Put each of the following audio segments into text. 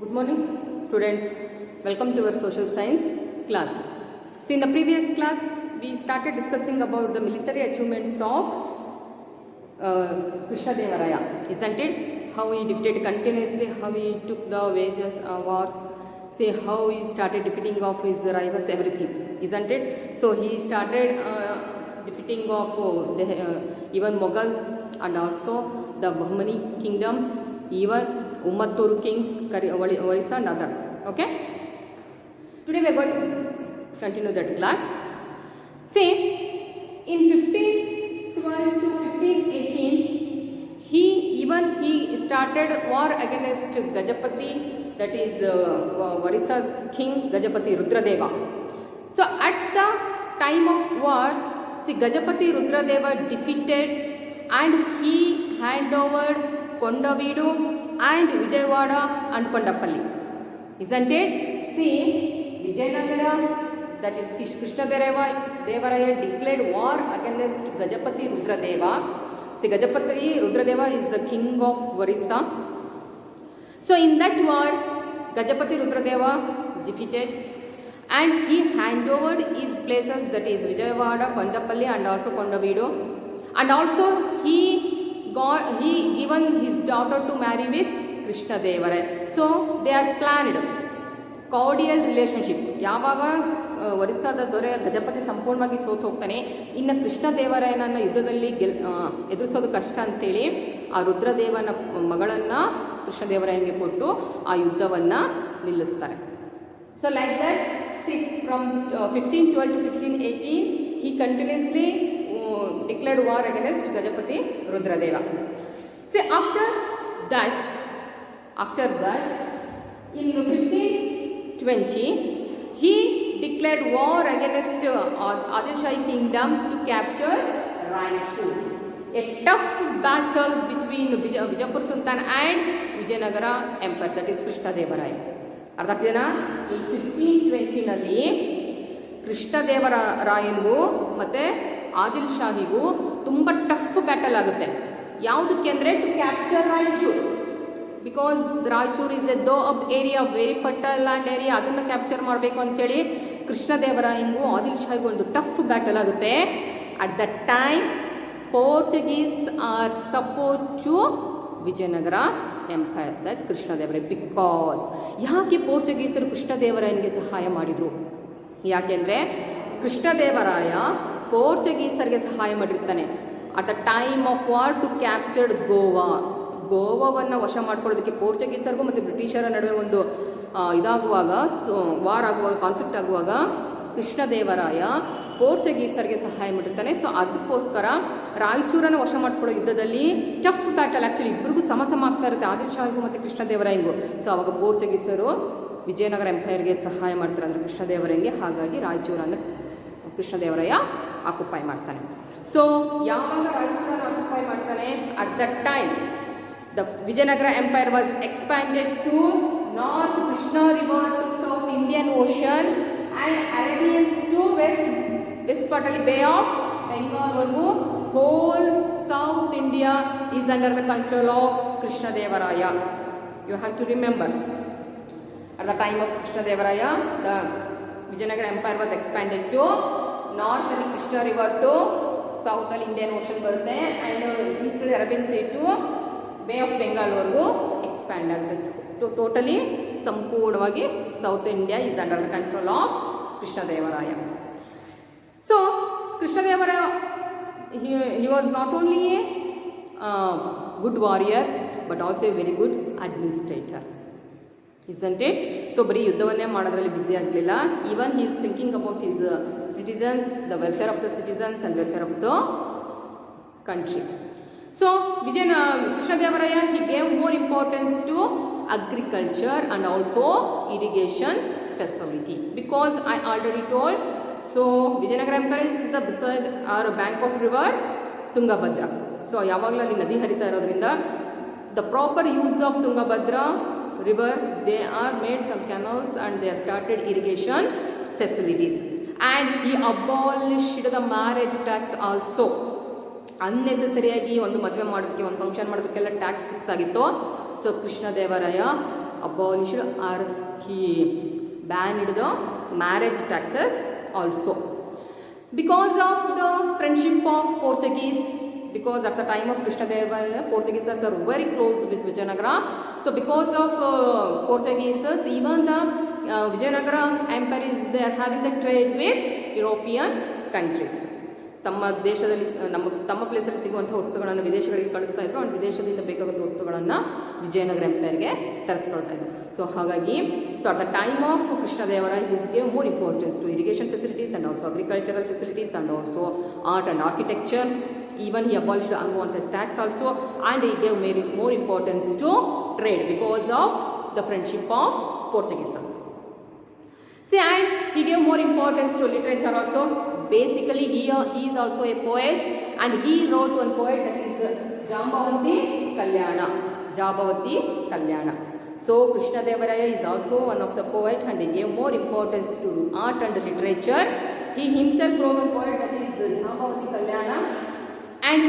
Good morning, students. Welcome to our social science class. So, in the previous class, we started discussing about the military achievements of Krishna Devaraya, isn't it? How he defeated continuously, how he took the wages wars, say how he started defeating of his rivals, everything, isn't it? So, he started defeating of even Mughals and also the Bahmani kingdoms, even Ummatturu kings, Orissa and other. Okay? Today we are going to continue that class. See, in 1512 to 1518, he started war against Gajapati, that is Orissa's king Gajapati Rudradeva. So at the time of war, see, Gajapati Rudradeva defeated and he handed over Kondavidu and Vijayawada and Kondapalli, isn't it? See, Vijayanagara, that is Krishna Devaraya declared war against Gajapati Rudradeva. See, Gajapati Rudradeva is the king of Orissa. So in that war, Gajapati Rudradeva defeated and he handed over his places, that is Vijayawada, Kondapalli and also Kondavidu, and also he given his daughter to marry with Krishna Devaraya. So they are planned cordial relationship. ಯಾವಾಗ ಒರಿಸ್ಸಾದ ದೊರೆ ಗಜಪತಿ ಸಂಪೂರ್ಣವಾಗಿ ಸೋತು ಹೋಗ್ತಾನೆ, ಇನ್ನು ಕೃಷ್ಣ ದೇವರಾಯನನ್ನು ಯುದ್ಧದಲ್ಲಿ ಎದುರಿಸೋದು ಕಷ್ಟ ಅಂತೇಳಿ ಆ ರುದ್ರದೇವನ ಮಗಳನ್ನು ಕೃಷ್ಣದೇವರಾಯನಿಗೆ ಕೊಟ್ಟು ಆ ಯುದ್ಧವನ್ನು ನಿಲ್ಲಿಸ್ತಾರೆ. So like that, see, from 1512 to 1518 he continuously declared war against Gajapati Rudradeva. See, after that in 1520 he declared war against Adil Shahi kingdom to capture Raichur. A tough battle between Vijapur Sultan and Vijayanagara Empire, that is Krishna Devaraya. ಅರ್ಥಾಗ್ತೇನಾ? ಈ 1520 ನಲ್ಲಿ ಕೃಷ್ಣ ದೇವರಾಯನಿಗೂ ಮತ್ತು ಆದಿಲ್ ಶಾಹಿಗೂ ತುಂಬ tough battle ಆಗುತ್ತೆ. ಯಾವುದಕ್ಕೆ ಅಂದರೆ to capture Raichur, because Raichur is a doab area, very fertile land area, ಅದನ್ನು capture ಮಾಡಬೇಕು ಅಂತೇಳಿ ಕೃಷ್ಣ ದೇವರಾಯನಿಗೂ ಆದಿಲ್ ಶಾಹಿಗೂ ಒಂದು ಟಫ್ ಬ್ಯಾಟಲ್ ಆಗುತ್ತೆ. At the time Portuguese are support to Vijayanagara empire, that Krishna Devaraya. Because ಯಾಕೆ ಪೋರ್ಚುಗೀಸರು ಕೃಷ್ಣ ದೇವರಾಯನಿಗೆ ಸಹಾಯ ಮಾಡಿದರು? ಯಾಕೆಂದರೆ ಕೃಷ್ಣ ದೇವರಾಯ ಪೋರ್ಚುಗೀಸರಿಗೆ ಸಹಾಯ ಮಾಡಿರ್ತಾನೆ at the time of war to captured ಗೋವಾವನ್ನು ವಶ ಮಾಡ್ಕೊಳ್ಳೋದಕ್ಕೆ ಪೋರ್ಚುಗೀಸರಿಗೂ ಮತ್ತು ಬ್ರಿಟಿಷರ ನಡುವೆ ಒಂದು ಇದಾಗುವಾಗ, ವಾರ್ ಆಗುವಾಗ, ಕಾನ್ಫ್ಲಿಕ್ಟ್ ಆಗುವಾಗ ಕೃಷ್ಣ ದೇವರಾಯ ಪೋರ್ಚುಗೀಸರಿಗೆ ಸಹಾಯ ಮಾಡಿರ್ತಾನೆ. ಸೊ ಅದಕ್ಕೋಸ್ಕರ ರಾಯಚೂರನ್ನು ವಶ ಮಾಡಿಸ್ಕೊಳ್ಳೋ ಯುದ್ಧದಲ್ಲಿ ಟಫ್ ಬ್ಯಾಟಲ್, ಆ್ಯಕ್ಚುಲಿ ಇಬ್ಬರಿಗೂ ಸಮ ಆಗ್ತಾ ಇರುತ್ತೆ, ಆದಿಲ್ ಶಾಹಿಗೂ ಮತ್ತು ಕೃಷ್ಣ ದೇವರಾಯನಿಗೂ. ಸೊ ಅವಾಗ ಪೋರ್ಚುಗೀಸರು ವಿಜಯನಗರ ಎಂಪೈರ್ಗೆ ಸಹಾಯ ಮಾಡ್ತಾರೆ, ಅಂದರೆ ಕೃಷ್ಣ ದೇವರಾಯನಿಗೆ. ಹಾಗಾಗಿ ರಾಯಚೂರನ್ನು ಕೃಷ್ಣ ದೇವರಾಯ ಆಕ್ಯುಪೈ ಮಾಡ್ತಾನೆ. ಸೊ ಯಾವಾಗ ರಾಯಚೂರನ್ನು ಆಕ್ಯುಪೈ ಮಾಡ್ತಾನೆ, at the time the Vijayanagara empire was expanded to north Krishna river to south Indian ocean and Arabians to west partly Bay of Bengal. Whole South India is under the control of Krishna Devaraya. You have to remember, at the time of Krishna Devaraya, the Vijayanagara Empire was expanded to north Krishna River to south Indian Ocean ಬರುತ್ತೆ, and east Arabian Sea to Bay of Bengal ವರೆಗೂ expand ಆಗುತ್ತೆ. Totally ಸಂಪೂರ್ಣವಾಗಿ south India is under the control of Krishna Devaraya. So Krishna Devaraya he was not only a good warrior but also a very good administrator, isn't it? So ಬರೀ ಯುದ್ಧವನ್ನೇ ಮಾಡೋದ್ರಲ್ಲಿ busy ಆಗಲಿಲ್ಲ. Even he is thinking about his citizens, the welfare of the citizens and welfare of the country. So Krishna Devaraya, he gave more importance to agriculture and also irrigation facility, because I already told, so Vijayanagara Empire is the beside or bank of river Tungabhadra. So ಯಾವಾಗಲೂ ಅಲ್ಲಿ ನದಿ ಹರಿತಾ ಇರೋದ್ರಿಂದ the proper use of Tungabhadra river, they are made some canals and they have started irrigation facilities, and he abolished the marriage tax also. ಅನ್ನೆಸೆಸರಿಯಾಗಿ ಒಂದು ಮದುವೆ ಮಾಡೋದಕ್ಕೆ, ಒಂದು function ಮಾಡೋದಕ್ಕೆಲ್ಲ tax fix ಆಗಿತ್ತು. So Krishna Devaraya abolished or he banned the marriage taxes also. Because of the friendship of Portuguese, because at the time of Krishnadevara, Portuguese are very close with Vijayanagara. So because of Portuguese, even the Vijayanagara empire is they are having the trade with European countries. ತಮ್ಮ ದೇಶದಲ್ಲಿ ತಮ್ಮ ಪ್ಲೇಸಲ್ಲಿ ಸಿಗುವಂಥ ವಸ್ತುಗಳನ್ನು ವಿದೇಶಗಳಿಗೆ ಕಳಿಸ್ತಾ ಇದ್ರು, and ವಿದೇಶದಿಂದ ಬೇಕಾದಂಥ ವಸ್ತುಗಳನ್ನು ವಿಜಯನಗರ ಎಂಪೈರ್ಗೆ ತರಿಸ್ಕೊಳ್ತಾ ಇದ್ರು. ಸೊ ಹಾಗಾಗಿ ಅಟ್ ದ ಟೈಮ್ ಆಫ್ ಕೃಷ್ಣದೇವರ is gave more importance to irrigation facilities and also agricultural facilities and also art and architecture. Even he abolished unwanted tax also, and he gave more importance to trade because of the friendship of Portuguese. See, and he gave more importance to literature also. Basically, he is also a poet, and he wrote one poet that is Jambavati Kalyana. So Krishnadevaraya is also one of the poet, and he gave more importance to art and literature. He himself wrote a poet that is Jambavati Kalyana. And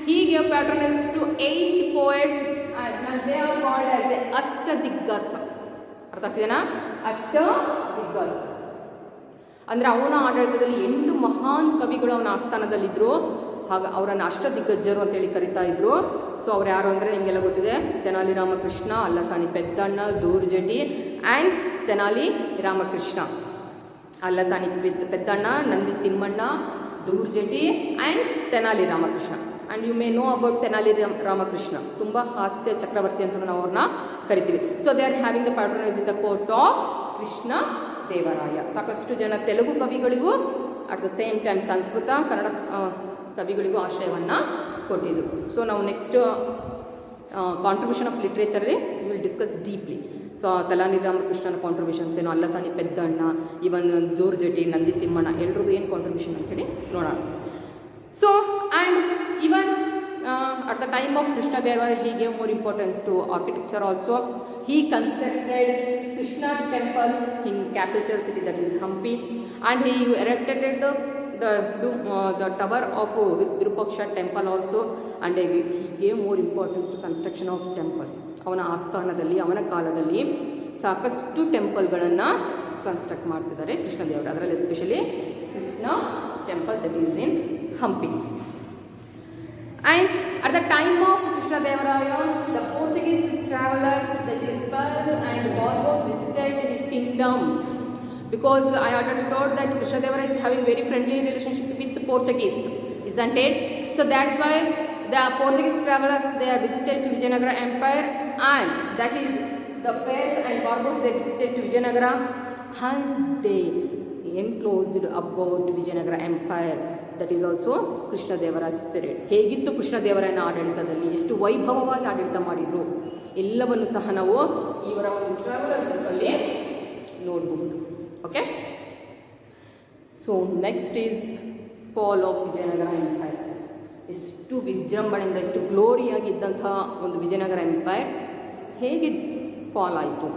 he gave patronage to 8 poets, and they are called as Ashtadhiggas. ಅರ್ಥ ಆಗ್ತಿದೆನಾ? ಅಷ್ಟದಿಗ್ಗಜ ಅಂದರೆ ಅವನ ಆಡಳಿತದಲ್ಲಿ 8 ಮಹಾನ್ ಕವಿಗಳು ಅವನ ಆಸ್ಥಾನದಲ್ಲಿದ್ದರು. ಅವರನ್ನು ಅಷ್ಟದಿಗ್ಗಜರು ಅಂತೇಳಿ ಕರಿತಾ ಇದ್ರು. ಸೊ ಅವ್ರು ಯಾರು ಅಂದರೆ ನಿಮಗೆಲ್ಲ ಗೊತ್ತಿದೆ, Tenali Ramakrishna, Allasani Peddanna, Dhurjati and Tenali Ramakrishna. Allasani Peddanna, Nandi Timmanna, Dhurjati and Tenali Ramakrishna. And you may know about Tenali Ramakrishna, ತುಂಬ ಹಾಸ್ಯ ಚಕ್ರವರ್ತಿ ಅಂತ ನಾವು ಅವ್ರನ್ನ ಕರಿತೀವಿ. So they are having the patronise in the court of Krishna Devaraya. ಸಾಕಷ್ಟು ಜನ ತೆಲುಗು ಕವಿಗಳಿಗೂ at the same time Sanskrit Kannada ಕವಿಗಳಿಗೂ ಆಶ್ರಯವನ್ನು ಕೊಟ್ಟಿದ್ರು. ಸೊ ನಾವು ನೆಕ್ಸ್ಟ್ ಕಾಂಟ್ರಿಬ್ಯೂಷನ್ ಆಫ್ ಲಿಟ್ರೇಚರಲ್ಲಿ will discuss deeply. So Tenali ರಾಮಕೃಷ್ಣನ contributions ಏನು, ಅಲ್ಲಸಾನಿ ಪೆದ್ದಣ್ಣ, ಇವನ್ ದೂರ್ಜಟಿ, ನಂದಿ ತಿಮ್ಮಣ್ಣ ಎಲ್ರಿಗೂ ಏನು ಕಾಂಟ್ರಿಬ್ಯೂಷನ್ ಅಂತೇಳಿ ನೋಡೋಣ. So and even at the time of Krishnadevara, he gave more importance to architecture also. He constructed Krishna temple in capital city, that is Hampi, and he erected the tower of Virupaksha temple also, and he gave more importance to construction of temples. ಅವನ ಆಸ್ಥಾನದಲ್ಲಿ ಅವನ ಕಾಲದಲ್ಲಿ ಸಾಕಷ್ಟು ಟೆಂಪಲ್ಗಳನ್ನು construct ಮಾಡಿಸಿದ್ದಾರೆ ಕೃಷ್ಣದೇವರು. ಅದರಲ್ಲಿ especially Krishna temple that is in Hampi. And at the time of Krishnadevaraya, the Portuguese travelers, the Gisbers and Borbos visited his kingdom, because I already told that Krishnadevaraya is having very friendly relationship with the Portuguese, isn't it? So that's why the Portuguese travelers, they are visited to Vijayanagara Empire, and that is the Pairs and Borbos, they visited to Vijayanagara, and they enclosed about Vijayanagara Empire. That is also ಕೃಷ್ಣದೇವರ spirit. ಹೇಗಿತ್ತು ಕೃಷ್ಣದೇವರನ ಆಡಳಿತದಲ್ಲಿ, ಎಷ್ಟು ವೈಭವವಾಗಿ ಆಡಳಿತ ಮಾಡಿದರು ಎಲ್ಲವನ್ನು ಸಹ ನಾವು ಇವರ ಒಂದು ಟ್ರಾವೆಲರ್ ಬುಕ್ಕಲ್ಲಿ ನೋಡಬಹುದು. Okay, so next is fall of Vijayanagara empire. ಎಷ್ಟು ವಿಜೃಂಭಣೆಯಿಂದ, ಎಷ್ಟು ಗ್ಲೋರಿಯಾಗಿದ್ದಂತಹ ಒಂದು ವಿಜಯನಗರ ಎಂಪೈರ್ ಹೇಗೆ ಫಾಲ್ ಆಯಿತು,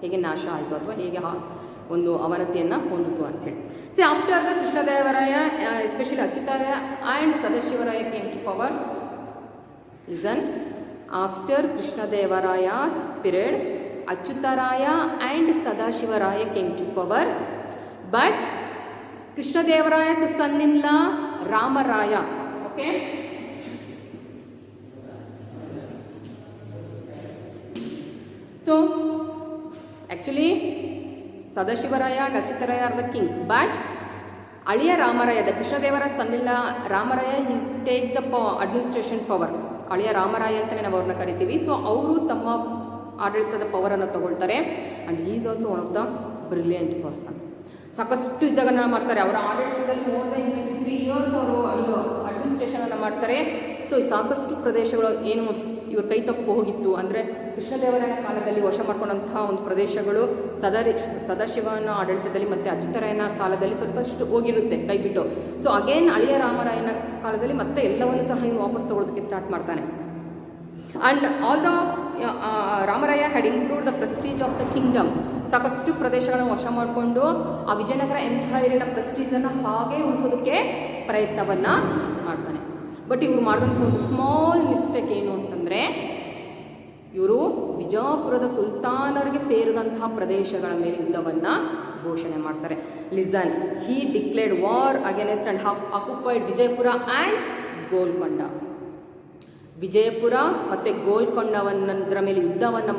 ಹೇಗೆ ನಾಶ ಆಯಿತು, ಅಥವಾ ಹೇಗೆ ಒಂದು ಅವನತಿಯನ್ನು ಹೊಂದಿತು ಅಂಥೇಳಿ. See after the Krishnadevaraya, especially Achyutaraya and Sadashivaraya came to power. Listen, after Krishnadevaraya period, Achyutaraya and Sadashivaraya came to power, but Krishnadevaraya's son-in-law Ramaraya. Okay, so actually Sadashivaraya and Achyutaraya are the kings, but ಅಳಿಯ ರಾಮರಾಯ, ದ ಕೃಷ್ಣದೇವರ ಸನ್ನಿಲ್ಲ Ramaraya, he's take the administration power. ಅಳಿಯ ರಾಮರಾಯ ಅಂತಲೇ ನಾವು ಅವ್ರನ್ನ ಕರಿತೀವಿ. So ಅವರು ತಮ್ಮ ಆಡಳಿತದ ಪವರನ್ನು ತಗೊಳ್ತಾರೆ. And he is also one of the brilliant person. ಸಾಕಷ್ಟು ಯುದ್ಧಗಳನ್ನ ಮಾಡ್ತಾರೆ. ಅವರ ಆಡಳಿತದಲ್ಲಿ ಮೋರ್ ದೆನ್ 3 years ಅವರು ಒಂದು ಅಡ್ಮಿನಿಸ್ಟ್ರೇಷನನ್ನು ಮಾಡ್ತಾರೆ. ಸೊ ಸಾಕಷ್ಟು ಪ್ರದೇಶಗಳು ಏನು ಇವ್ರ ಕೈ ತಪ್ಪು ಹೋಗಿತ್ತು, ಅಂದರೆ ಕೃಷ್ಣದೇವರಾಯನ ಕಾಲದಲ್ಲಿ ವಶ ಮಾಡ್ಕೊಂಡಂತಹ ಒಂದು ಪ್ರದೇಶಗಳು ಸದಾಶಿವನ ಆಡಳಿತದಲ್ಲಿ ಮತ್ತು ಅಚ್ಯುತರಾಯನ ಕಾಲದಲ್ಲಿ ಸ್ವಲ್ಪಷ್ಟು ಹೋಗಿರುತ್ತೆ ಕೈ ಬಿಟ್ಟು. ಸೊ ಅಗೇನ್ ಅಳಿಯ ರಾಮರಾಯನ ಕಾಲದಲ್ಲಿ ಮತ್ತೆ ಎಲ್ಲವನ್ನು ಸಹ ಇವನು ವಾಪಸ್ ತಗೊಳ್ಳೋದಕ್ಕೆ ಸ್ಟಾರ್ಟ್ ಮಾಡ್ತಾನೆ. And all the Ramaraya had improved the Prestige of the Kingdom. ಸಾಕಷ್ಟು ಪ್ರದೇಶಗಳನ್ನು ವಶ ಮಾಡಿಕೊಂಡು ಆ ವಿಜಯನಗರ ಎಂಪೈರಿನ ಪ್ರೆಸ್ಟೀಜನ್ನು ಹಾಗೆ ಉಳಿಸೋದಕ್ಕೆ ಪ್ರಯತ್ನವನ್ನು ಮಾಡ್ತಾನೆ. ಬಟ್ ಇವರು ಮಾಡಿದಂಥ ಒಂದು ಸ್ಮಾಲ್ ಮಿಸ್ಟೇಕ್ ಏನು ಅಂತಂದರೆ, ಇವರು ಬಿಜಾಪುರದ ಸುಲ್ತಾನರಿಗೆ ಸೇರಿದಂತಹ ಪ್ರದೇಶಗಳ ಮೇಲೆ ಯುದ್ಧವನ್ನು ಘೋಷಣೆ ಮಾಡ್ತಾರೆ. Listen, he declared war against and occupied Vijayapura and Golconda. Vijayapura ಮತ್ತು ಗೋಲ್ಕೊಂಡವನ್ನರ ಮೇಲೆ ಯುದ್ಧವನ್ನು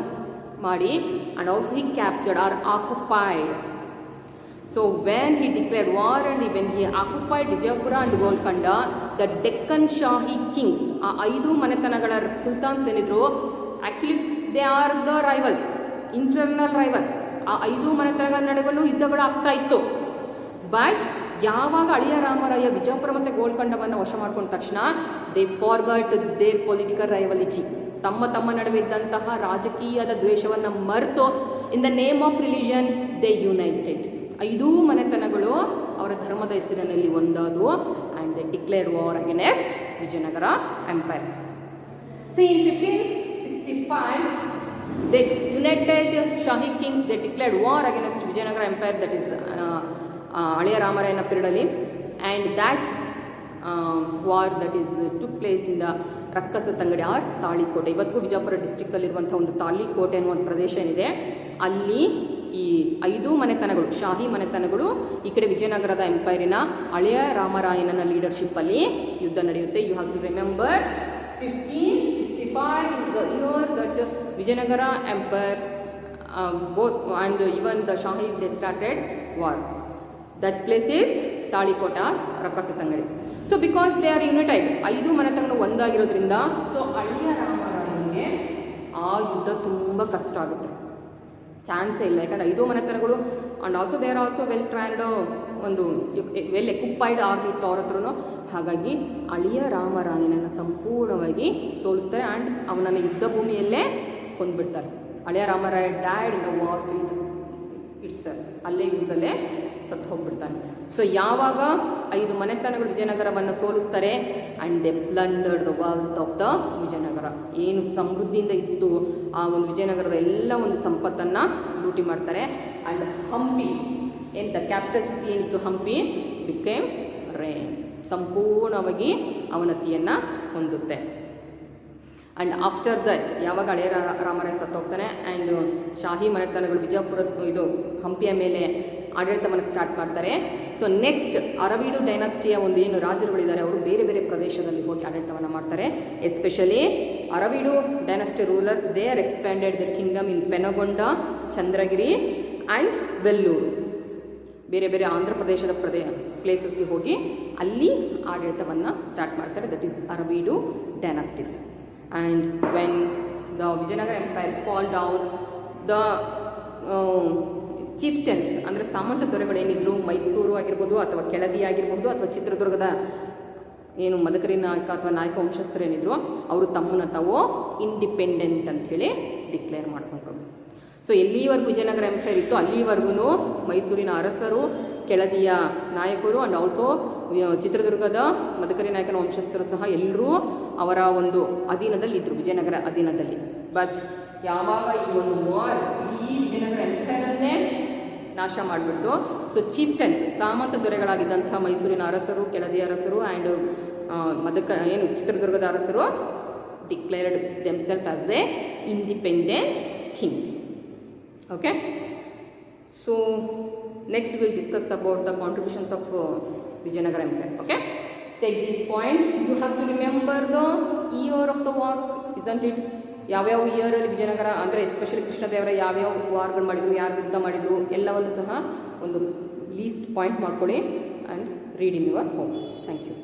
ಮಾಡಿ and also he captured or occupied. So when he declared war and when he occupied Vijayapura and Golconda, the Deccan Shahi kings, ಆ 5 ಮನೆತನಗಳ ಸುಲ್ತಾನ್ಸ್ ಏನಿದ್ರು, actually they are the rivals, internal rivals. ಆ 5 ಮನೆತನಗಳ ನಡುವೆಯೂ ಯುದ್ಧಗಳು ಆಗ್ತಾ ಇತ್ತು. ಬಟ್ ಯಾವಾಗ ಅಳಿಯ ರಾಮರಾಯ ವಿಜಯಪುರ ಮತ್ತು ಗೋಲ್ಕೊಂಡವನ್ನು ವಶ ಮಾಡ್ಕೊಂಡ ತಕ್ಷಣ they forgot their political rivalry, ತಮ್ಮ ನಡುವೆ ಇದ್ದಂತಹ ರಾಜಕೀಯದ ದ್ವೇಷವನ್ನು ಮರೆತು in the name of religion they united. 5 ಮನೆತನಗಳು ಅವರ ಧರ್ಮದ ಹೆಸರಿನಲ್ಲಿ ಒಂದಾದವು and they declare war against Vijayanagara empire. See in 1565 they united Shahi kings they declared war against Vijayanagara empire, that is ಹಳೆಯ ರಾಮರಾಯನ ಪೀರಿಯಡಲ್ಲಿ. And that war that is took place in the Rakkasa Tangadi R Talikote. ಇವತ್ತಿಗೂ ವಿಜಯಪುರ ಡಿಸ್ಟಿಕ್ಕಲ್ಲಿರುವಂಥ ಒಂದು ತಾಳಿಕೋಟೆ ಅನ್ನುವ ಒಂದು ಪ್ರದೇಶ ಏನಿದೆ, ಅಲ್ಲಿ ಈ 5 ಮನೆತನಗಳು, ಶಾಹಿ ಮನೆತನಗಳು, ಈ ಕಡೆ ವಿಜಯನಗರದ ಎಂಪೈರಿನ ಹಳೆಯ ರಾಮರಾಯನನ ಲೀಡರ್ಶಿಪ್ಪಲ್ಲಿ ಯುದ್ಧ ನಡೆಯುತ್ತೆ. You have to remember 1565 is the year that Vijayanagara empire both and even the Shahi they started war. That place is Talikota Rakkasatangadi. So because they are united, 5 ಮನೆತನಗಳು ಒಂದಾಗಿರೋದ್ರಿಂದ ಸೊ ಹಳೆಯ ರಾಮರಾಯನಿಗೆ ಆ ಯುದ್ಧ ತುಂಬ ಕಷ್ಟ ಆಗುತ್ತೆ, ಚಾನ್ಸೇ ಇಲ್ಲ. ಯಾಕಂದರೆ 5 ಮನೆತನಗಳು and also they are also well trained, ಒಂದು ವೆಲ್ ಎಕ್ವಿಪೈಡ್ ಆರ್ಮಿ ಇತ್ತು ಅವ್ರ ಹತ್ರನೂ. ಹಾಗಾಗಿ ಹಳೆಯ ರಾಮರಾಯನನ್ನು ಸಂಪೂರ್ಣವಾಗಿ ಸೋಲಿಸ್ತಾರೆ ಆ್ಯಂಡ್ ಅವನನ್ನು ಯುದ್ಧ ಭೂಮಿಯಲ್ಲೇ ಕೊಂದುಬಿಡ್ತಾರೆ. ಹಳೆಯ Ramaraya dead in the war field itself, ಅಲ್ಲೇ ಯುದ್ಧದಲ್ಲೇ ಸತ್ತು ಹೋಗ್ಬಿಡ್ತಾನೆ. ಸೊ ಯಾವಾಗ 5 ಮನೆತನಗಳು ವಿಜಯನಗರವನ್ನು ಸೋಲಿಸ್ತಾರೆ and they plundered the wealth of the Vijayanagara, ಏನು ಸಮೃದ್ಧಿಯಿಂದ ಇತ್ತು ಆ ಒಂದು ವಿಜಯನಗರದ ಎಲ್ಲ ಒಂದು ಸಂಪತ್ತನ್ನು ಲೂಟಿ ಮಾಡ್ತಾರೆ. ಆ್ಯಂಡ್ ಹಂಪಿ ಏನು ದ ಕ್ಯಾಪಿಟಲ್ ಸಿಟಿ ಏನಿತ್ತು ಹಂಪಿ ಬಿಕೇಮ್ ರೇನ್, ಸಂಪೂರ್ಣವಾಗಿ ಅವನತಿಯನ್ನು ಹೊಂದುತ್ತೆ. ಆ್ಯಂಡ್ ಆಫ್ಟರ್ ದಟ್ ಯಾವಾಗ ಹಳೆಯ ರಾಮರಾಯ ಸತ್ತೋಗ್ತಾನೆ ಆ್ಯಂಡ್ ಶಾಹಿ ಮನೆತನಗಳು ವಿಜಯಪುರ ಇದು ಹಂಪಿಯ ಮೇಲೆ ಆಡಳಿತವನ್ನು ಸ್ಟಾರ್ಟ್ ಮಾಡ್ತಾರೆ. ಸೊ ನೆಕ್ಸ್ಟ್ ಅರವೀಡು ಡೈನಾಸ್ಟಿಯ ಒಂದು ಏನು ರಾಜರುಗಳಿದ್ದಾರೆ ಅವರು ಬೇರೆ ಬೇರೆ ಪ್ರದೇಶದಲ್ಲಿ ಹೋಗಿ ಆಡಳಿತವನ್ನು ಮಾಡ್ತಾರೆ. Especially Aravidu dynasty rulers they are expanded their kingdom in Penugonda, Chandragiri and Vellore. ಬೇರೆ ಬೇರೆ ಆಂಧ್ರ ಪ್ರದೇಶದ ಪ್ಲೇಸಸ್ಗೆ ಹೋಗಿ ಅಲ್ಲಿ ಆಡಳಿತವನ್ನು ಸ್ಟಾರ್ಟ್ ಮಾಡ್ತಾರೆ. That is Aravidu dynasties. And when the Vijayanagara Empire fall down, the chieftains ಅಂದರೆ ಸಾಮಂತ ದೊರೆಗಳೇನಿದ್ರು, ಮೈಸೂರು ಆಗಿರ್ಬೋದು ಅಥವಾ ಕೆಳದಿ ಆಗಿರ್ಬೋದು ಅಥವಾ ಚಿತ್ರದುರ್ಗದ ಏನು ಮದಕರಿ ನಾಯಕ ಅಥವಾ ನಾಯಕ ವಂಶಸ್ಥರೇನಿದ್ರು, ಅವರು ತಮ್ಮನ್ನು ತಾವು ಇಂಡಿಪೆಂಡೆಂಟ್ ಅಂಥೇಳಿ ಡಿಕ್ಲೇರ್ ಮಾಡಿಕೊಂಡ್ರು. ಸೊ ಎಲ್ಲಿವರೆಗೂ ವಿಜಯನಗರ ಎಂಪೈರ್ ಇತ್ತು ಅಲ್ಲಿವರೆಗೂ ಮೈಸೂರಿನ ಅರಸರು, ಕೆಳದಿಯ ನಾಯಕರು ಆ್ಯಂಡ್ ಆಲ್ಸೋ ಚಿತ್ರದುರ್ಗದ ಮದಕರಿ ನಾಯಕನ ವಂಶಸ್ಥರು ಸಹ ಎಲ್ಲರೂ ಅವರ ಒಂದು ಅಧೀನದಲ್ಲಿ ಇದ್ದರು, ವಿಜಯನಗರ ಅಧೀನದಲ್ಲಿ. ಬಟ್ ಯಾವಾಗ ಈ ಒಂದು ವಾರ್ ಈ ವಿಜಯನಗರ ಎಂಪೈರನ್ನೇ ನಾಶ ಮಾಡಿಬಿಡ್ತು, ಸೊ ಚೀಫ್ಟನ್ಸ್ ಸಾಮಂತ ದೊರೆಗಳಾಗಿದ್ದಂಥ ಮೈಸೂರಿನ ಅರಸರು, ಕೆಳದಿಯ ಅರಸರು ಆ್ಯಂಡ್ ಏನು ಚಿತ್ರದುರ್ಗದ ಅರಸರು declared themself as A independent Kings. Okay, so next we will discuss about the contributions of Vijayanagara Empire. Okay, take these points. You have to remember the year of the wars, isn't it? ಯಾವ್ಯಾವ ಇಯರಲ್ಲಿ ವಿಜಯನಗರ ಅಂದರೆ especially ಕೃಷ್ಣದೇವರ ಯಾವ್ಯಾವ ವಾರ್ಗಳು ಮಾಡಿದರು, ಯಾರು ಯುದ್ಧ ಮಾಡಿದರು ಎಲ್ಲವನ್ನು ಸಹ ಒಂದು ಲೀಸ್ಟ್ ಪಾಯಿಂಟ್ ಮಾಡ್ಕೊಳ್ಳಿ and read in your home. Thank you.